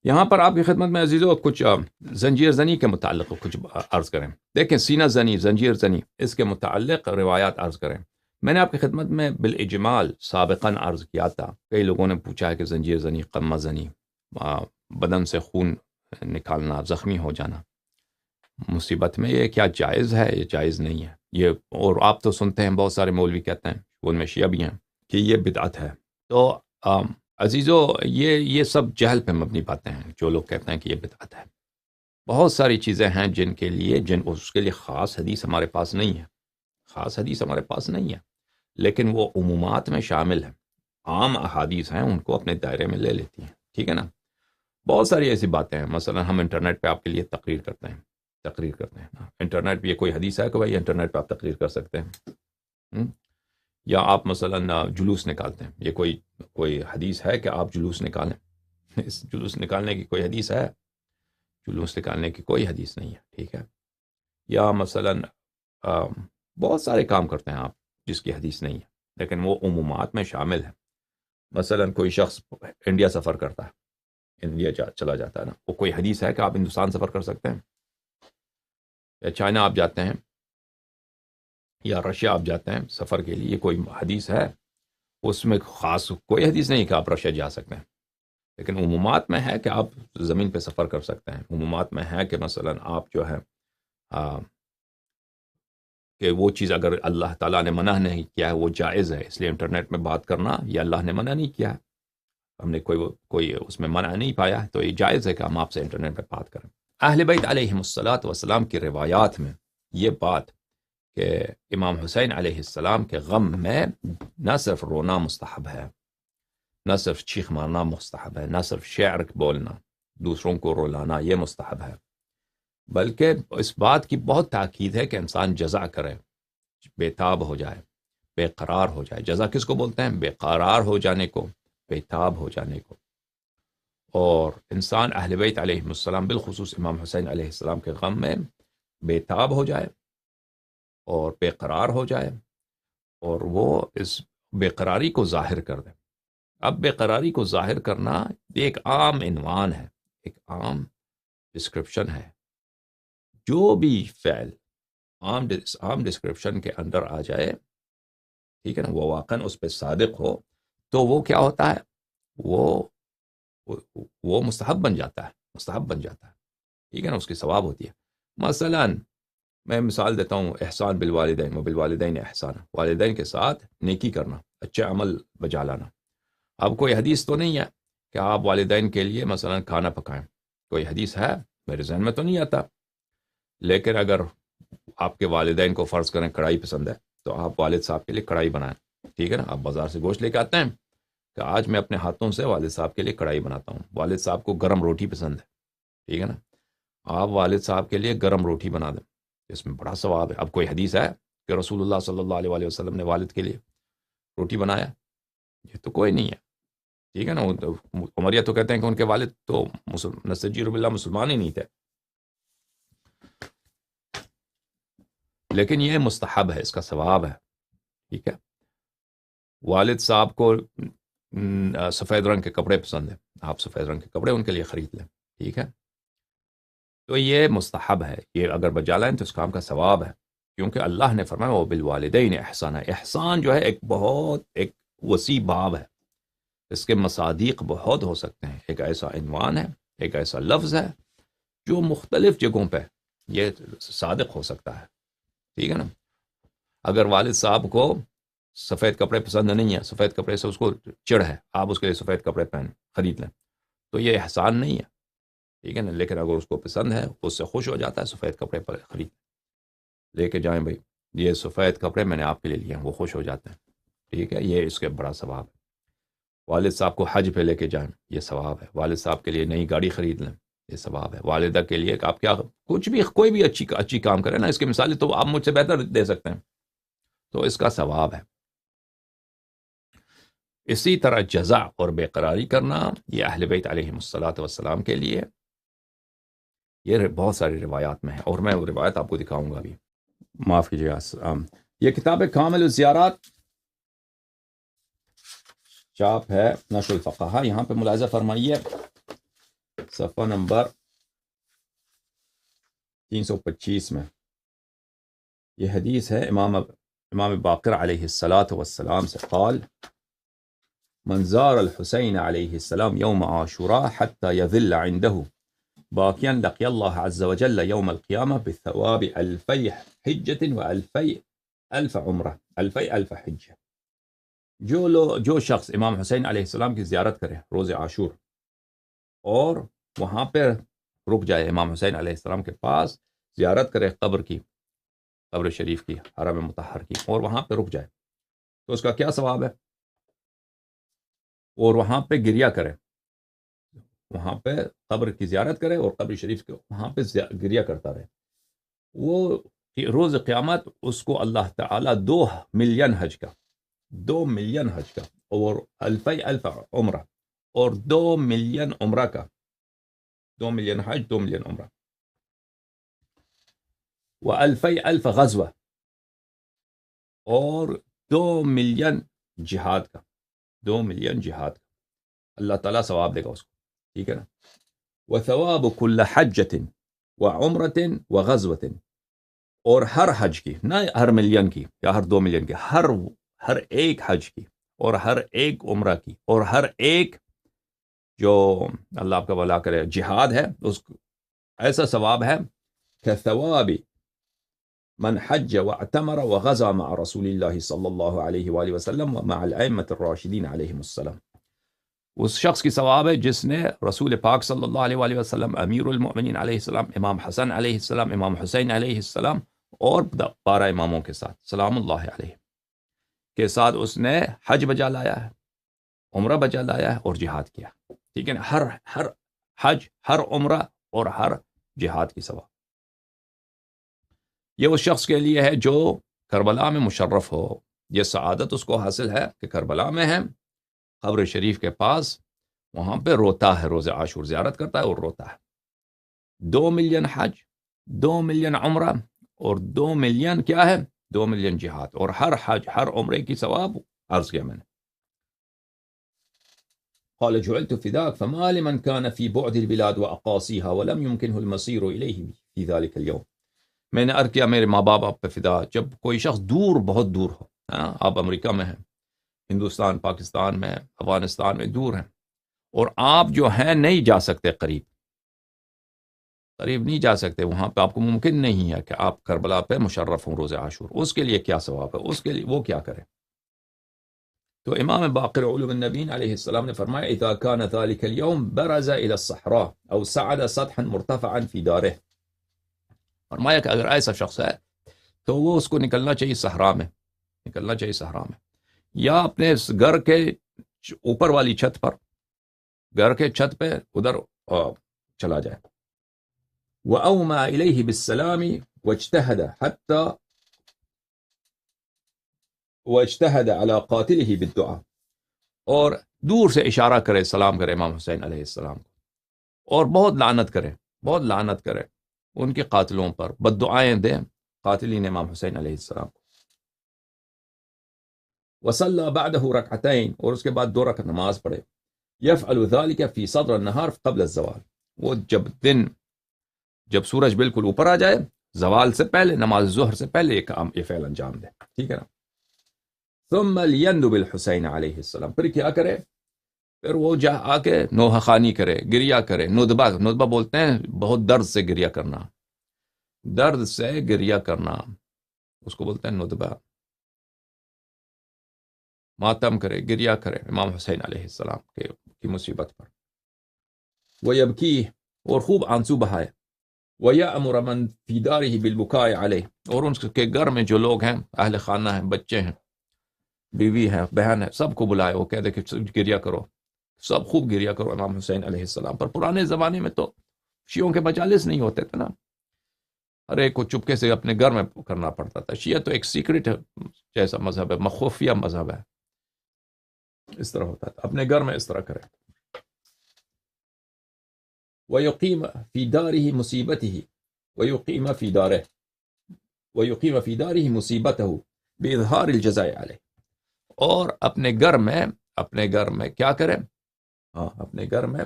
یہاں پر آپ کی خدمت میں عزیزو کچھ زنجیر زنی کے متعلق کچھ عرض کریں. دیکھیں سینہ زنی، زنجیر زنی، اس کے متعلق روایات عرض کریں. میں نے آپ کی خدمت میں بالاجمال سابقاً عرض کیا تھا. کئی لوگوں نے پوچھا ہے کہ زنجیر زنی، قمہ زنی، بدن سے خون نکالنا، زخمی ہو جانا مصیبت میں، یہ کیا جائز ہے؟ یہ جائز نہیں ہے یہ. اور آپ تو سنتے ہیں بہت سارے مولوی کہتے ہیں، ان میں شیعہ بھی ہیں، کہ یہ بدعت ہے. تو عزیزو یہ سب جہل پہ مبنی باتیں ہیں. جو لوگ کہتے ہیں کہ یہ بدعت ہے، بہت ساری چیزیں ہیں جن کے لیے اس کے لیے خاص حدیث ہمارے پاس نہیں ہے. خاص حدیث ہمارے پاس نہیں ہے، لیکن وہ عمومات میں شامل ہیں. عام احادیث ہیں، ان کو اپنے دائرے میں لے لیتی ہیں. ٹھیک ہے نا؟ بہت ساری ایسی باتیں ہیں. مثلا ہم انٹرنیٹ پہ آپ کے لیے تقریر کرتے ہیں. انٹرنیٹ پہ یہ کوئی حدیث ہے کہ بھائی انٹرنیٹ پہ آپ تقریر کر سکتے ہیں؟ یا آپ مثلا جلوس نکالتے ہیں، یہ کوئی حدیث ہے کہ آپ جلوس نکالیں؟ اس جلوس نکالنے کی کوئی حدیث ہے؟ جلوس نکالنے کی کوئی حدیث نہیں ہے. ٹھیک ہے؟ یا مثلا بہت سارے کام کرتے ہیں آپ جس کی حدیث نہیں ہے، لیکن وہ عمومات میں شامل ہے. مثلا کوئی شخص انڈیا سفر کرتا ہے، انڈیا چلا جاتا ہے نا، وہ کوئی حدیث ہے کہ آپ ہندوستان سفر کر سکتے ہیں؟ یا چائنا آپ جاتے ہیں یا رشیا آپ جاتے ہیں سفر کے لیے، کوئی حدیث ہے؟ اس میں خاص کوئی حدیث نہیں کہ آپ رشیا جا سکتے ہیں. لیکن عمومات میں ہے کہ آپ زمین پہ سفر کر سکتے ہیں. عمومات میں ہے کہ مثلا آپ جو ہے کہ وہ چیز اگر اللہ تعالیٰ نے منع نہیں کیا ہے وہ جائز ہے، اس لیے انٹرنیٹ میں بات کرنا یہ اللہ نے منع نہیں کیا ہے، ہم نے کوئی اس میں منع نہیں پایا ہے، تو یہ جائز ہے کہ ہم آپ سے انٹرنیٹ پہ بات کریں. اہل بیت علیہم الصلاۃ والسلام کی روایات میں یہ بات کہ امام حسین علیہ السلام کے غم میں نہ صرف رونا مستحب ہے، نہ صرف چیخ مارنا مستحب ہے، نہ صرف شعر بولنا، دوسروں کو رلانا یہ مستحب ہے، بلکہ اس بات کی بہت تاکید ہے کہ انسان جزع کرے، بے تاب ہو جائے، بے قرار ہو جائے. جزع کس کو بولتے ہیں؟ بے قرار ہو جانے کو، بے تاب ہو جانے کو. اور انسان اہل بیت علیہ السلام بالخصوص امام حسین علیہ السلام کے غم میں بے تاب ہو جائے اور بے قرار ہو جائے، اور وہ اس بے قراری کو ظاہر کر دے. اب بے قراری کو ظاہر کرنا ایک عام عنوان ہے، ایک عام ڈسکرپشن ہے. جو بھی فعل عام ڈسکرپشن کے اندر آ جائے، ٹھیک ہے نا، وہ واقعاً اس پہ صادق ہو، تو وہ کیا ہوتا ہے؟ وہ مستحب بن جاتا ہے. ٹھیک ہے نا، اس کی ثواب ہوتی ہے. مثلا میں مثال دیتا ہوں، احسان بالوالدین و بالوالدین احسان، والدین کے ساتھ نیکی کرنا، اچھے عمل بجا لانا. اب کوئی حدیث تو نہیں ہے کہ آپ والدین کے لیے مثلا کھانا پکائیں، کوئی حدیث ہے؟ میرے ذہن میں تو نہیں آتا. لیکن اگر آپ کے والدین کو فرض کریں کڑھائی پسند ہے، تو آپ والد صاحب کے لیے کڑھائی بنائیں. ٹھیک ہے نا، آپ بازار سے گوشت لے کے آتے ہیں کہ آج میں اپنے ہاتھوں سے والد صاحب کے لیے کڑھائی بناتا ہوں. والد صاحب کو گرم روٹی پسند ہے، ٹھیک ہے نا، آپ والد صاحب کے لیے گرم روٹی بنا دیں، اس میں بڑا ثواب ہے. اب کوئی حدیث ہے کہ رسول اللہ صلی اللہ علیہ وسلم نے والد کے لیے روٹی بنایا؟ یہ تو کوئی نہیں ہے. ٹھیک ہے نا، عمریہ تو کہتے ہیں کہ ان کے والد تو نستجیر باللہ مسلمان ہی نہیں تھے. لیکن یہ مستحب ہے، اس کا ثواب ہے. ٹھیک ہے، والد صاحب کو سفید رنگ کے کپڑے پسند ہیں، آپ سفید رنگ کے کپڑے ان کے لیے خرید لیں. ٹھیک ہے، تو یہ مستحب ہے، یہ اگر بجا لائیں تو اس کام کا ثواب ہے، کیونکہ اللہ نے فرمایا وہ بالوالدین احسان. احسان جو ہے ایک وسیع باب ہے، اس کے مصادیق بہت ہو سکتے ہیں. ایک ایسا عنوان ہے، ایک ایسا لفظ ہے جو مختلف جگہوں پہ یہ صادق ہو سکتا ہے. ٹھیک ہے نا، اگر والد صاحب کو سفید کپڑے پسند نہیں ہے، سفید کپڑے سے اس کو چڑ ہے، آپ اس کے لیے سفید کپڑے خرید لیں، تو یہ احسان نہیں ہے. ٹھیک ہے نا، لیکن اگر اس کو پسند ہے، اس سے خوش ہو جاتا ہے، سفید کپڑے پر خرید لے کے جائیں بھائی، یہ سفید کپڑے میں نے آپ کے لیے لیے ہیں، وہ خوش ہو جاتے ہیں. ٹھیک ہے، یہ اس کے بڑا ثواب ہے. والد صاحب کو حج پہ لے کے جائیں، یہ ثواب ہے. والد صاحب کے لیے نئی گاڑی خرید لیں، یہ ثواب ہے. والدہ کے لیے آپ کیا کچھ بھی کوئی بھی اچھی کام کریں نا، اس کی مثالیں تو آپ مجھ سے بہتر دے سکتے ہیں، تو اس کا ثواب ہے. اسی طرح جزع اور بے قراری کرنا یہ اہل بیت علیہم الصلاۃ والسلام کے لیے یہ بہت ساری روایات میں ہے، اور میں وہ روایت آپ کو دکھاؤں گا ابھی. معاف کیجیے گا، یہ کتاب کامل الزیارات چاپ ہے نشر الفقہا. یہاں پہ ملاحظہ فرمائیے صفحہ نمبر 325 میں یہ حدیث ہے امام باقر علیہ السلام سے قال من زار الحسین علیہ السلام یوم عاشوراء حتى يظل عنده باقیا لقی اللہ عز وجل یوم القیامہ بثواب الفی حجۃ و الفی الف عمرہ الفی الف حجہ. جو شخص امام حسین علیہ السلام کی زیارت کرے روز عاشور اور وہاں پہ رک جائے، امام حسین علیہ السلام کے پاس زیارت کرے قبر شریف کی، حرم مطہر کی، اور وہاں پہ رک جائے تو اس کا کیا ثواب ہے؟ اور وہاں پہ گریہ کرے، وہاں پہ قبر کی زیارت کرے اور قبر شریف کے وہاں پہ گریہ کرتا رہے، وہ روز قیامت اس کو اللہ تعالیٰ 2 ملین حج کا اور الفی الف عمرہ اور 2 ملین عمرہ کا، 2 ملین حج 2 ملین عمرہ، و الفی الف غزوہ اور 2 ملین جہاد کا، 2 ملین جہاد کا اللہ تعالیٰ ثواب دے گا اس کو، ٹھیک ہے نا. وثواب کل حجۃ وعمرۃ وغزوۃ، اور ہر حج کی، نہ ہر ملین کی یا ہر 2 ملین کی، ہر ایک حج کی اور ہر ایک عمرہ کی اور ہر ایک جو اللہ آپ کا بھلا کرے جہاد ہے، اس کو ایسا ثواب ہے کہ ثواب من حج واعتمر وغزا مع رسول اللہ صلی اللہ علیہ وآلہ وسلم ومع الائمة الراشدین علیہم السلام. اس شخص کی ثواب ہے جس نے رسول پاک صلی اللہ علیہ وآلہ وسلم، امیر المؤمنین علیہ السلام، امام حسن علیہ السلام، امام حسین علیہ السلام اور 12 اماموں کے ساتھ سلام اللہ علیہ کے ساتھ اس نے حج بجا لایا ہے، عمرہ بجا لایا ہے اور جہاد کیا، ٹھیک ہے نا. ہر حج، ہر عمرہ اور ہر جہاد کی ثواب یہ اس شخص کے لیے ہے جو کربلا میں مشرف ہو. یہ سعادت اس کو حاصل ہے کہ کربلا میں ہے، قبر شریف کے پاس، وہاں پہ روتا ہے، روز عاشور زیارت کرتا ہے اور روتا ہے. 2 ملین حج، 2 ملین عمرہ اور 2 ملین کیا ہے؟ 2 ملین جہاد، اور ہر حج ہر عمرے کی ثواب عرض کیا میں نے. قال جعلت فداك فما لمن كان في بعد البلاد وأقاصيها ولم يمكنه المصير إليه في ذلك اليوم. میں نے عرض کیا میرے ماں باپ آپ پہ فدا، جب کوئی شخص دور، بہت دور ہو، آپ امریکہ میں ہیں، ہندوستان، پاکستان میں، افغانستان میں دور ہیں، اور آپ جو ہیں نہیں جا سکتے، قریب نہیں جا سکتے، وہاں پہ آپ کو ممکن نہیں ہے کہ آپ کربلا پہ مشرف ہوں روز عاشور. اس کے لیے کیا ثواب ہے؟ اس کے لیے وہ کیا کرے؟ تو امام باقر علوم النبیین علیہ السلام نے فرمایا اذا كان ذلك اليوم برز الى الصحراء او صعد سطحا مرتفعا في داره. فرمایا کہ اگر ایسا شخص ہے تو وہ اس کو نکلنا چاہیے صحرا میں، یا اپنے گھر کے اوپر والی چھت پر، گھر کے چھت پہ ادھر چلا جائے. وأومى إليه بالسلام واجتهد على قاتله بالدعاء، اور دور سے اشارہ کرے، سلام کرے امام حسین علیہ السلام کو، اور بہت لعنت کرے ان کے قاتلوں پر، بد دعائیں دیں قاتلین امام حسین علیہ السلام کو. وصلى بعده ركعتين، اور اس کے بعد 2 رکعت نماز پڑھے. يفعل ذلك في صدر النهار قبل الزوال، وہ جب سورج بالکل اوپر آ جائے، زوال سے پہلے، نماز ظہر سے پہلے یہ فعل انجام دے، ٹھیک ہے نا. ثم ليندب الحسین علیہ السلام، پھر کیا کرے؟ پھر وہ جا آ کے نوحہ خوانی کرے، گریہ کرے. ندبہ بولتے ہیں بہت درد سے گریہ کرنا، اس کو بولتے ہیں ندبہ. ماتم کرے، گریہ کرے امام حسین علیہ السلام کی مصیبت پر. وَيَبْكِيهِ، اور خوب آنسو بہائے. وَيَأْمُرَ مَنْ فِي دَارِهِ بِالْبُكَاءِ عَلَيْهِ، اور ان کے گھر میں جو لوگ ہیں، اہل خانہ ہیں، بچے ہیں، بیوی ہے، بہن ہے، سب کو بلائے. وہ کہہ دے کہ گریہ کرو، سب خوب گریہ کرو امام حسین علیہ السلام پر. پرانے زمانے میں تو شیعوں کے مجالس نہیں ہوتے تھے نا، ہر ایک کو چپکے سے اپنے گھر میں کرنا پڑتا تھا. شیعہ تو ایک سیکرٹ جیسا مذہب ہے، مخفیہ مذہب ہے، اس طرح ہوتا تھا. اپنے گھر میں اس طرح کرے. وَيُقِيمَ فِي دَارِهِ مُصِيبَتَهُ بِإِظْهَارِ الْجَزَاءِ عَلَيْهِ، اور اپنے گھر میں کیا کرے؟ اپنے گھر میں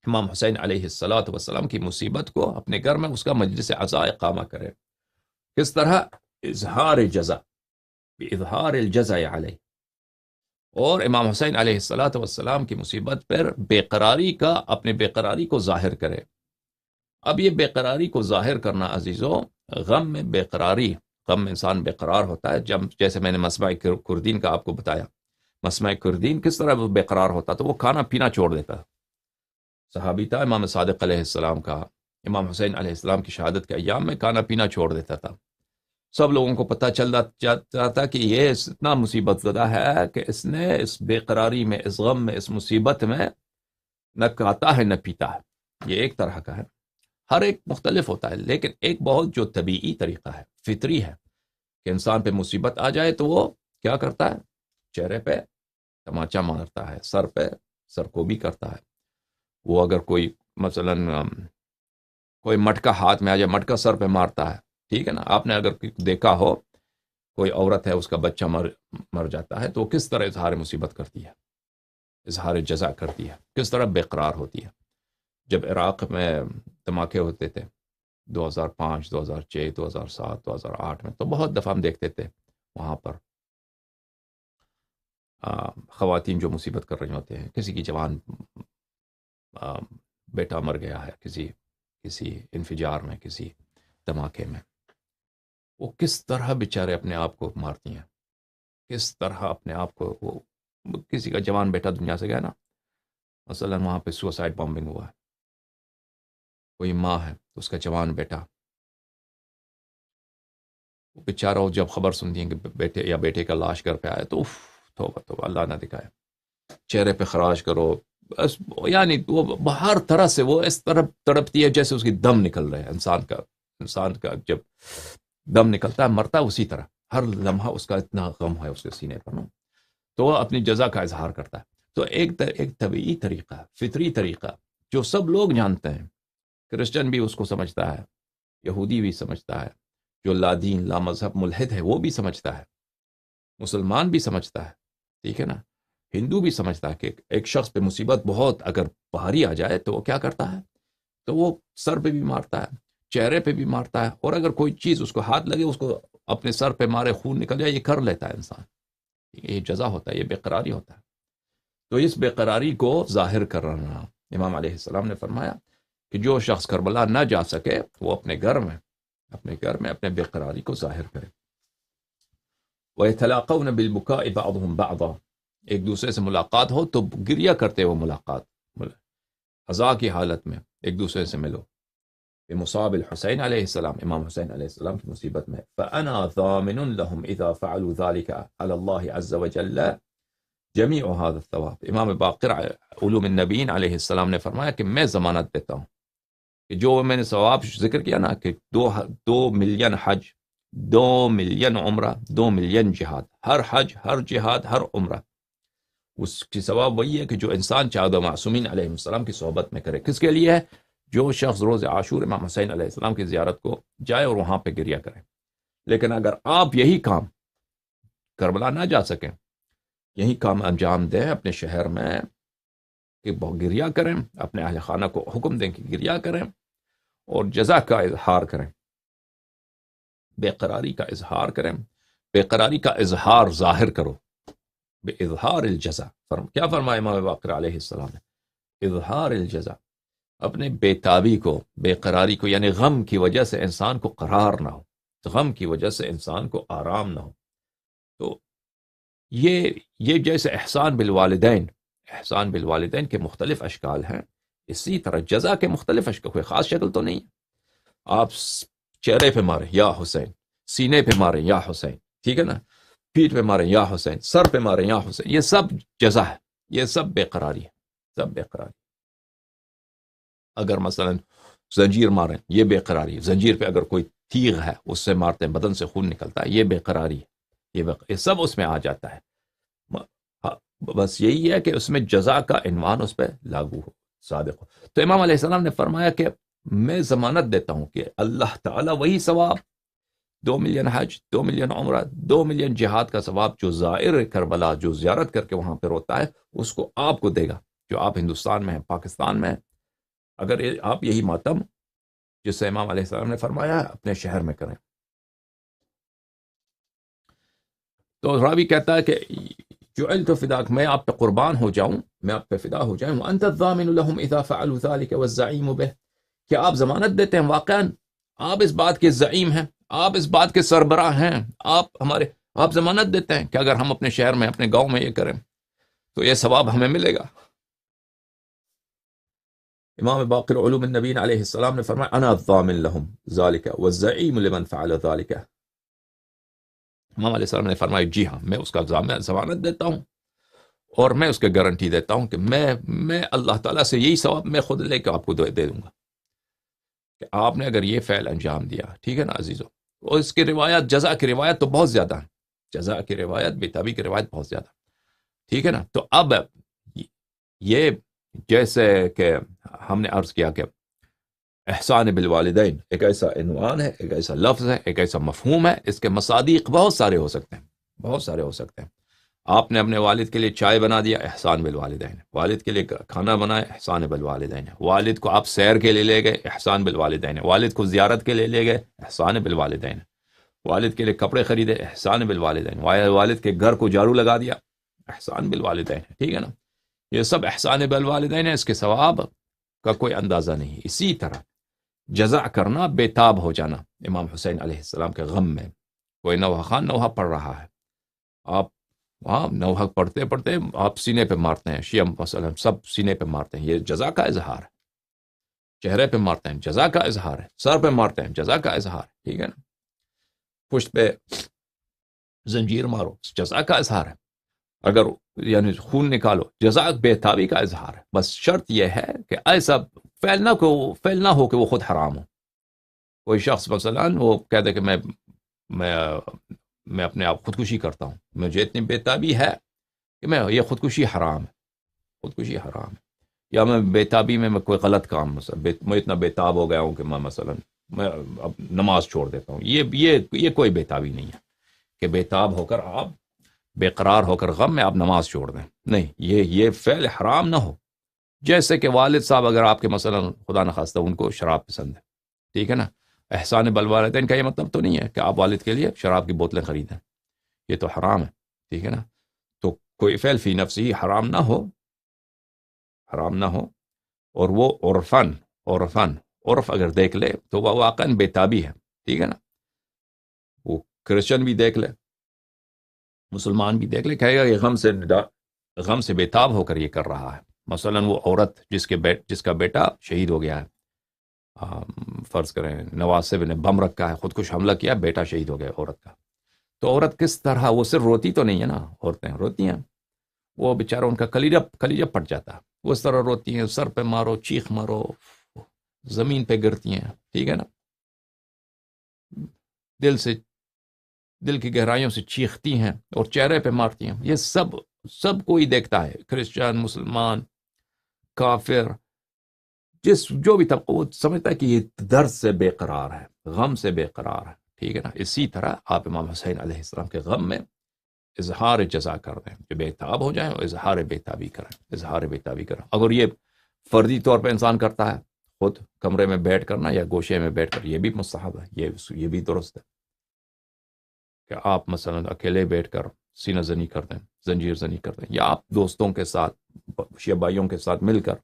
امام حسین علیہ الصلاۃ والسلام کی مصیبت کو اپنے گھر میں اس کا مجلس عزا اقامہ کرے. کس طرح؟ اظہار جزا، اظہار الجزا علیہ. اور امام حسین علیہ الصلاۃ والسلام کی مصیبت پر بے قراری کا، اپنے بے قراری کو ظاہر کرے. اب یہ بے قراری کو ظاہر کرنا عزیزوں، غم میں بے قراری، غم میں انسان بے قرار ہوتا ہے. جب جیسے میں نے مسمع کردین کا آپ کو بتایا، مسمع کردین کس طرح وہ بے قرار ہوتا تو وہ کھانا پینا چھوڑ دیتا. صحابی تھا امام صادق علیہ السلام کا، امام حسین علیہ السلام کی شہادت کے ایام میں کھانا پینا چھوڑ دیتا تھا. سب لوگوں کو پتہ چل جاتا تھا کہ یہ اتنا مصیبت زدہ ہے کہ اس نے اس بے قراری میں، اس غم میں، اس مصیبت میں نہ کھاتا ہے نہ پیتا ہے. یہ ایک طرح کا ہے، ہر ایک مختلف ہوتا ہے، لیکن ایک بہت جو طبیعی طریقہ ہے، فطری ہے، کہ انسان پہ مصیبت آ جائے تو وہ کیا کرتا ہے؟ چہرے پہ تماچا مارتا ہے، سر پہ سر کو بھی کرتا ہے. وہ اگر کوئی مثلا کوئی مٹکا ہاتھ میں آ جائے، مٹکا سر پہ مارتا ہے، ٹھیک ہے نا. آپ نے اگر دیکھا ہو کوئی عورت ہے، اس کا بچہ مر جاتا ہے، تو وہ کس طرح اظہار مصیبت کرتی ہے، اظہار جزا کرتی ہے، کس طرح بے قرار ہوتی ہے. جب عراق میں دھماکے ہوتے تھے 2005، 2006، 2007، 2008 میں، تو بہت دفعہ ہم دیکھتے تھے وہاں پر خواتین جو مصیبت کر رہی ہوتے ہیں. کسی کی جوان بیٹا مر گیا ہے کسی انفجار میں، کسی دھماکے میں، وہ کس طرح بیچارے اپنے آپ کو مارتی ہیں، کس طرح اپنے آپ کو. وہ کسی کا جوان بیٹا دنیا سے گیا نا، مثلا وہاں پہ سوسائڈ بامبنگ ہوا ہے، کوئی ماں ہے تو اس کا جوان بیٹا، وہ بیچارہ جب خبر سنتی ہیں کہ بیٹے یا بیٹے کا لاش گھر پہ آیا تو توبہ توبہ، اللہ نہ دکھائے. چہرے پہ خراش کرو، بس یعنی وہ ہر طرح سے وہ اس طرح تڑپتی ہے جیسے اس کی دم نکل رہے ہیں. انسان کا جب دم نکلتا ہے، مرتا ہے اسی طرح، ہر لمحہ اس کا اتنا غم ہے اس کے سینے پر، تو وہ اپنی جزا کا اظہار کرتا ہے. تو ایک طبیعی طریقہ، فطری طریقہ جو سب لوگ جانتے ہیں. کرسچن بھی اس کو سمجھتا ہے، یہودی بھی سمجھتا ہے، جو لا دین لا مذہب ملحد ہے وہ بھی سمجھتا ہے، مسلمان بھی سمجھتا ہے، ٹھیک ہے نا. ہندو بھی سمجھتا ہے کہ ایک شخص پہ مصیبت بہت اگر بھاری آ جائے تو وہ کیا کرتا ہے، تو وہ سر پہ بھی مارتا ہے، چہرے پہ بھی مارتا ہے، اور اگر کوئی چیز اس کو ہاتھ لگے، اس کو اپنے سر پہ مارے، خون نکل جائے، یہ کر لیتا ہے انسان. یہ جزا ہوتا ہے، یہ بے قراری ہوتا ہے. تو اس بے قراری کو ظاہر کرنا، امام علیہ السلام نے فرمایا کہ جو شخص کربلا نہ جا سکے وہ اپنے گھر میں اپنے بے قراری کو ظاہر کرے. وَيَتَلَاقَوْنَ بِالْبُكَاءِ بَعْضُهُمْ بَعْضًا، ایک دوسرے سے ملاقات ہو تو گریہ کرتے ہو، ملاقات عزا کی حالت میں ایک دوسرے سے ملو. بمصاب الحسین علیہ السلام، امام حسین علیہ السلام کی مصیبت میں. فَأَنَا ضَامِنٌ لَهُمْ إِذَا فَعَلُوا ذَلِكَ عَلَى اللَّهِ عَزَّ وَجَلَّ جَمِيعُ هَذَا الثَّوَابِ. امام باقر علوم النبیین علیہ السلام نے فرمایا کہ میں ضمانت دیتا ہوں کہ جو میں نے ثواب ذکر کیا نا، کہ 2 ملین حج، 2 ملین عمرہ، 2 ملین جہاد، ہر حج، ہر جہاد، ہر عمرہ، اس کی ثواب وہی ہے کہ جو انسان چاہے معصومین علیہ السلام کی صحبت میں کرے. کس کے لیے ہے؟ جو شخص روز عاشور امام حسین علیہ السلام کی زیارت کو جائے اور وہاں پہ گریہ کرے. لیکن اگر آپ یہی کام کربلا نہ جا سکیں، یہی کام انجام دیں اپنے شہر میں کہ گریہ کریں، اپنے اہل خانہ کو حکم دیں کہ گریہ کریں اور جزا کا اظہار کریں، بے قراری کا اظہار کریں، بے قراری کا اظہار ظاہر کرو، بے اظہار الجزا. کیا فرمایا امام باقر علیہ السلام نے؟ اظہار الجزا، اپنے بے تابی کو، بے قراری کو، یعنی غم کی وجہ سے انسان کو قرار نہ ہو، غم کی وجہ سے انسان کو آرام نہ ہو. تو یہ جیسے احسان بالوالدین کے مختلف اشکال ہیں، اسی طرح جزا کے مختلف اشکال، کوئی خاص شکل تو نہیں. آپ چہرے پہ ماریں یا حسین، سینے پہ ماریں یا حسین، ٹھیک ہے نا، پیٹھ پہ ماریں یا حسین، سر پہ ماریں یا حسین، یہ سب جزا ہے، یہ سب بے قراری ہے، سب بے قراری. اگر مثلا زنجیر ماریں، یہ بے قراری ہے. زنجیر پہ اگر کوئی تیغ ہے اس سے مارتے ہیں، بدن سے خون نکلتا ہے، یہ بے قراری ہے. یہ سب اس میں آ جاتا ہے. بس یہی ہے کہ اس میں جزا کا عنوان اس پہ لاگو ہو، صادق ہو. تو امام علیہ السلام نے فرمایا کہ میں ضمانت دیتا ہوں کہ اللہ تعالیٰ وہی ثواب، 2 ملین حج، 2 ملین عمرہ، 2 ملین جہاد کا ثواب جو زائر کربلا، جو زیارت کر کے وہاں پہ روتا ہے، اس کو آپ کو دے گا، جو آپ ہندوستان میں ہیں، پاکستان میں ہیں، اگر آپ یہی ماتم جس سے امام علیہ السلام نے فرمایا اپنے شہر میں کریں. تو راوی کہتا ہے کہ جعلت فداک، میں آپ پہ قربان ہو جاؤں، میں آپ پہ فدا ہو جاؤں. وانت الضامن لهم اذا فعلوا ذلك والزعيم به، کہ آپ ضمانت دیتے ہیں، واقعا آپ اس بات کے زعیم ہیں، آپ اس بات کے سربراہ ہیں، آپ ضمانت دیتے ہیں کہ اگر ہم اپنے شہر میں اپنے گاؤں میں یہ کریں تو یہ ثواب ہمیں ملے گا. امام باقر علوم النبی علیہ السلام نے فرمایا انا الضامن لهم ذلك والزعيم لمن فعل ذلك. امام علیہ السلام نے فرمایا جی ہاں، میں اس کا ضمانت دیتا ہوں اور میں اس کے گارنٹی دیتا ہوں کہ میں اللہ تعالیٰ سے یہی ثواب میں خود لے کے آپ کو دے دوں گا کہ آپ نے اگر یہ فعل انجام دیا. ٹھیک ہے نا عزیزو. اور اس کی روایت، جزا کی روایت تو بہت زیادہ ہے، جزا کی روایت، بیتابی کی روایت بہت زیادہ. ٹھیک ہے نا. تو اب یہ جیسے کہ ہم نے عرض کیا کہ احسان بالوالدین ایک ایسا عنوان ہے، ایک ایسا لفظ ہے، ایک ایسا مفہوم ہے، اس کے مصادیق بہت سارے ہو سکتے ہیں، بہت سارے ہو سکتے ہیں. آپ نے اپنے والد کے لیے چائے بنا دیا، احسان بالوالدین. والد کے لیے کھانا بنایا، احسان بالوالدین. والد کو آپ سیر کے لیے لے گئے، احسان بالوالدین. والد کو زیارت کے لیے لے گئے، احسان بالوالدین. والد کے لیے کپڑے خریدے، احسان بالوالدین. والد کے گھر کو جھاڑو لگا دیا، احسان بالوالدین. ٹھیک ہے نا. یہ سب احسان بالوالدین ہے، اس کے ثواب کا کوئی اندازہ نہیں. اسی طرح جزا کرنا، بے تاب ہو جانا. امام حسین علیہ السلام کے غم میں کوئی نوحہ خان نوحہ پڑھ رہا ہے، آپ وہاں نوحہ پڑھتے پڑھتے آپ سینے پہ مارتے ہیں، شیعہ مثلا سب سینے پہ مارتے ہیں، یہ جزا کا اظہار ہے. چہرے پہ مارتے ہیں، جزا کا اظہار ہے. سر پہ مارتے ہیں، جزا کا اظہار ہے. ٹھیک ہے نا. پشت پہ زنجیر مارو، جزا کا اظہار ہے. اگر یعنی خون نکالو، جزا بے تابی کا اظہار ہے. بس شرط یہ ہے کہ ایسا فعل نہ ہو کہ وہ خود حرام ہو. کوئی شخص مثلا وہ کہتے کہ میں اپنے آپ خودکشی کرتا ہوں، مجھے اتنی بے تابی ہے کہ یہ خودکشی حرام ہے، خودکشی حرام ہے. یا میں بے تابی میں کوئی غلط کام، میں اتنا بے تاب ہو گیا ہوں کہ میں اب نماز چھوڑ دیتا ہوں. یہ کوئی بے تابی نہیں ہے کہ بے تاب ہو کر آپ بے قرار ہو کر غم میں آپ نماز چھوڑ دیں. نہیں، یہ فعل حرام نہ ہو. جیسے کہ والد صاحب اگر آپ کے مثلا خدا نخواستہ ان کو شراب پسند ہے، ٹھیک ہے نا، احسان بالوالدین کا یہ مطلب تو نہیں ہے کہ آپ والد کے لیے شراب کی بوتلیں خریدیں، یہ تو حرام ہے. ٹھیک ہے نا. تو کوئی فعل فی نفسی ہی حرام نہ ہو، حرام نہ ہو، اور وہ عرف اگر دیکھ لے تو وہ واقعاً بے تابی ہے. ٹھیک ہے نا. وہ کرسچن بھی دیکھ لے، مسلمان بھی دیکھ لے، کہے گا یہ غم سے بے تاب ہو کر یہ کر رہا ہے. مثلا وہ عورت جس کا بیٹا شہید ہو گیا ہے، فرض کریں نواسب نے بم رکھا ہے، خودکش حملہ کیا، بیٹا شہید ہو گیا عورت کا. تو عورت کس طرح، وہ صرف روتی تو نہیں ہے نا، عورتیں روتی ہیں، وہ بیچارہ ان کا کلیجہ پھٹ جاتا ہے، وہ اس طرح روتی ہیں، سر پہ مارو، چیخ مارو، زمین پہ گرتی ہیں. ٹھیک ہے نا. دل کی گہرائیوں سے چیختی ہیں اور چہرے پہ مارتی ہیں. یہ سب کوئی دیکھتا ہے، کرسچن، مسلمان، کافر، جو بھی طبقہ، وہ سمجھتا ہے کہ یہ درد سے بے قرار ہے، غم سے بے قرار ہے. ٹھیک ہے نا. اسی طرح آپ امام حسین علیہ السلام کے غم میں اظہار جزا کر دیں، کہ بے تاب ہو جائیں اور اظہار بے تابی کریں. اگر یہ فردی طور پہ انسان کرتا ہے، خود کمرے میں بیٹھ کرنا یا گوشے میں بیٹھ کر، یہ بھی مستحب ہے، یہ بھی درست ہے کہ آپ مثلا اکیلے بیٹھ کر سینہ زنی کر دیں، زنجیر زنی کر دیں، یا آپ دوستوں کے ساتھ، شیعہ بھائیوں کے ساتھ مل کر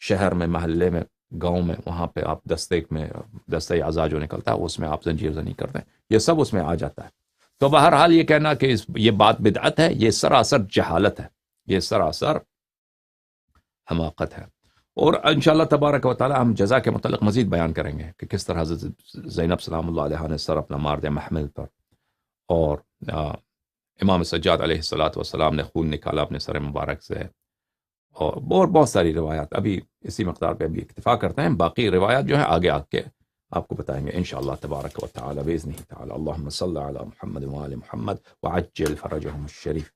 شہر میں، محلے میں، گاؤں میں، وہاں پہ آپ دستہ اعضاء جو نکلتا ہے اس میں آپ زنجیر زنی کر دیں. یہ سب اس میں آ جاتا ہے. تو بہرحال یہ کہنا کہ یہ بات بدعت ہے، یہ سراسر جہالت ہے، یہ سراسر حماقت ہے. اور انشاءاللہ تبارک و تعالی ہم جزا کے متعلق مزید بیان کریں گے کہ کس طرح حضرت زینب سلام اللہ علیہ نے سر اپنا مار دیا محمل پر، اور امام سجاد علیہ السلام نے خون نکالا اپنے سر مبارک سے، اور بہت ساری روایات. ابھی اسی مقدار پہ ابھی اکتفا کرتے ہیں، باقی روایات جو ہیں آگے آ کے آپ کو بتائیں گے انشاءاللہ تبارک و تعالی باذنہ تعالی. اللہم صلی علی محمد وآل محمد وعجل فرجهم الشریف.